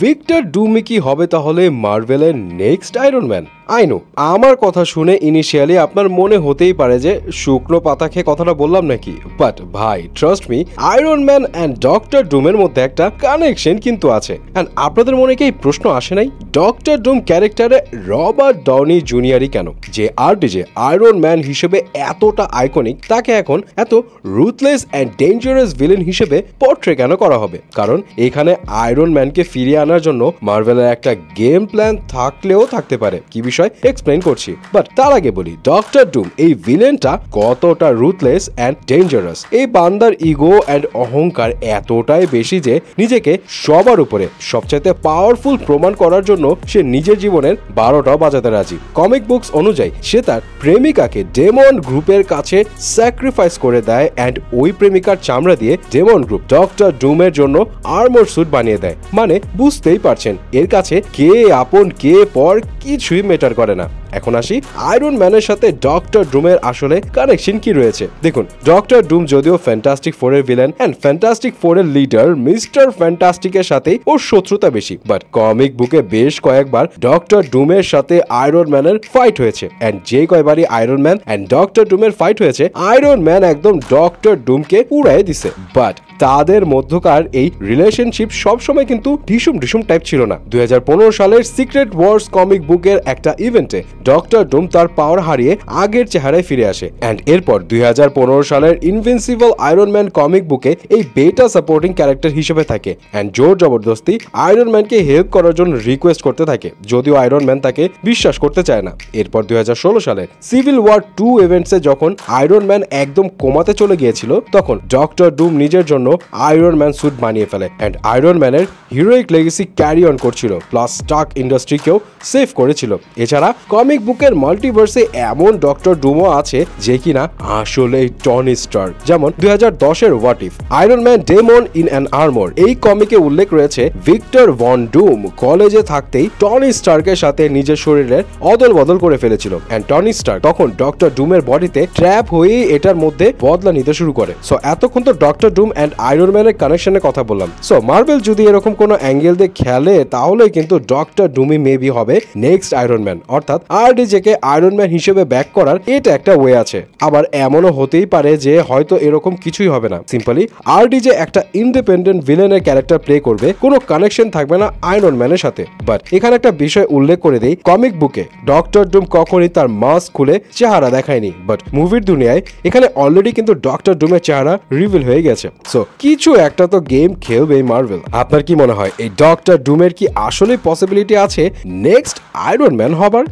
Victor ডুমি কি হবে তাহলে মার্ভেলের next iron man? I know আমার কথা শুনে ইনিশিয়ালি আপনার মনে হতেই পারে যে শুকনো পাতা খেয়ে কথাটা বললাম নাকি, বাট ভাই trust me, Iron Man and Doctor ডুমের মধ্যে একটা কানেকশন কিন্তু আছে। অ্যান্ড আপনাদের মনে কি এই প্রশ্ন আসে নাই, ডক্টর ডুম ক্যারেক্টারে রবার্ট ডাউনি জুনিয়রই কেন, যে আরডিজে আয়রন ম্যান হিসেবে এতটা আইকনিক, তাকে এখন এত রুথলেস অ্যান্ড ডেঞ্জারাস ভিলেন হিসেবে পোর্ট্রে কেন করা হবে? কারণ এখানে আয়রন ম্যানকে ফিরিয়ে আনার জন্য মার্ভেলের একটা গেম প্ল্যান থাকলেও থাকতে পারে। কি বিষয় এক্সপ্লেইন করছি, বাট তার আগে বলি ডক্টর ডুম এই ভিলেনটা কতটা রুথলেস অ্যান্ড ডেঞ্জারাস। এই বান্দার ইগো অ্যান্ড অহংকার এতটাই বেশি যে নিজেকে সবার উপরে সবচাইতে পাওয়ারফুল প্রমাণ করার জন্য সে নিজের জীবনের 12টাও বাজাতে রাজি। কমিক বুকস অনুযায়ী সে তার প্রেমিকাকে ডেমন গ্রুপের কাছে স্যাক্রিফাইস করে দেয় অ্যান্ড ওই প্রেমিকার চামড়া দিয়ে ডেমন গ্রুপ ডক্টর ডুমের জন্য আর্মর স্যুট বানিয়ে দেয়। মানে বুঝতেই পারছেন এর কাছে কে আপন কে পর কিছুই ম্যাটার করে না। এখন আসি আয়রন ম্যানের সাথে ডক্টর ডুমের আসলে কানেকশন কি রয়েছে। দেখুন, ডক্টর ডুম যদিও ফ্যান্টাস্টিক ফোরের ভিলেন অ্যান্ড ফ্যান্টাস্টিক ফোরের লিডার মিস্টার ফ্যান্টাস্টিকের সাথে ওর শত্রুতা বেশি, বাট কমিক বুকে বেশ কয়েকবার ডক্টর ডুমের সাথে আয়রন ম্যানের ফাইট হয়েছে। অ্যান্ড যে কয়বারই আয়রন ম্যান অ্যান্ড ডক্টর ডুমের ফাইট হয়েছে, আয়রন ম্যান একদম ডক্টর ডুমকে উড়াই দিছে। বাট তাদের মধ্যকার এই রিলেশনশিপ সবসময় কিন্তু ঢিসুম টাইপ ছিল না। 2015 সালের সিক্রেট ওয়ার্স কমিক বুকের একটা ইভেন্টে ডক্টর ডুম তার পাওয়ার হারিয়ে আগের চেহারায় ফিরে আসে। অ্যান্ড এরপর 2015 সালের ইনভিনসিবল আয়রন ম্যান কমিক বুকে এই বেটা সাপোর্টিং ক্যারেক্টার হিসেবে থাকে অ্যান্ড জোর জবরদস্তি আয়রন ম্যানকে হেল্প করার জন্য রিকোয়েস্ট করতে থাকে, যদিও আয়রন ম্যান তাকে বিশ্বাস করতে চায় না। এরপর 2016 সালের সিভিল ওয়ার 2 ইভেন্টসে যখন আয়রন ম্যান একদম কোমাতে চলে গিয়েছিল, তখন ডক্টর ডুম নিজের জন্য আয়রন ম্যান স্যুট বানিয়ে ফেলে অ্যান্ড আয়রন ম্যানের হিরোইক লেগেসি ক্যারি অন করছিল, প্লাস স্টার্ক ইন্ডাস্ট্রিকেও সেভ করেছিল। এছাড়া কমিক বুকের মাল্টিভার্সে এমন ডক্টর ডুমও আছে যে কিনা আসলে টনি স্টার্ক। যেমন 2010 what if Iron Man demon in an armour, এই কমিকে উল্লেখ রয়েছে ভিক্টর ভন ডুম কলেজে থাকতেই টনি স্টার্কের সাথে নিজের শরীরের অদল বদল করে ফেলেছিল অ্যান্ড টনি স্টার্ক তখন ডক্টর ডুমের বডিতে ট্র্যাপ হয়েই এটার মধ্যে বদলা নিতে শুরু করে। সো এতক্ষণ তো ডক্টর ডুম অ্যান্ড আয়রন ম্যানের কানেকশনের কথা বললাম। সো মার্ভেল যদি এরকম কোনো অ্যাঙ্গেল দিয়ে খেলে, তাহলে কিন্তু ডক্টর ডুমি মেবি হবে নেক্সট আয়রন ম্যান, অর্থাৎ আরডিজেকে আয়রন ম্যান হিসেবে ব্যাক করার এটা একটা ওয়ে আছে। আবার এমনও হতেই পারে যে হয়তো এরকম কিছুই হবে না, সিম্পলি আরডিজে একটা ইন্ডিপেন্ডেন্ট ভিলেনের ক্যারেক্টার প্লে করবে, কোনো কানেকশন থাকবে না আয়রন ম্যানের সাথে। বাট এখানে একটা বিষয় উল্লেখ করে দেই, কমিক বুকে ডক্টর ডুম কখনই তার মাস্ক খুলে চেহারা দেখায়নি, বাট মুভির দুনিয়ায় এখানে অলরেডি কিন্তু ডক্টর ডুমের চেহারা রিভিল হয়ে গেছে। সো কিছু একটা তো গেম খেলবে মার্ভেল। আপনার কি মনে হয় এই ডক্টর ডুমের কি আসলে পসিবিলিটি আছে নেক্সট আয়রন ম্যান হবার?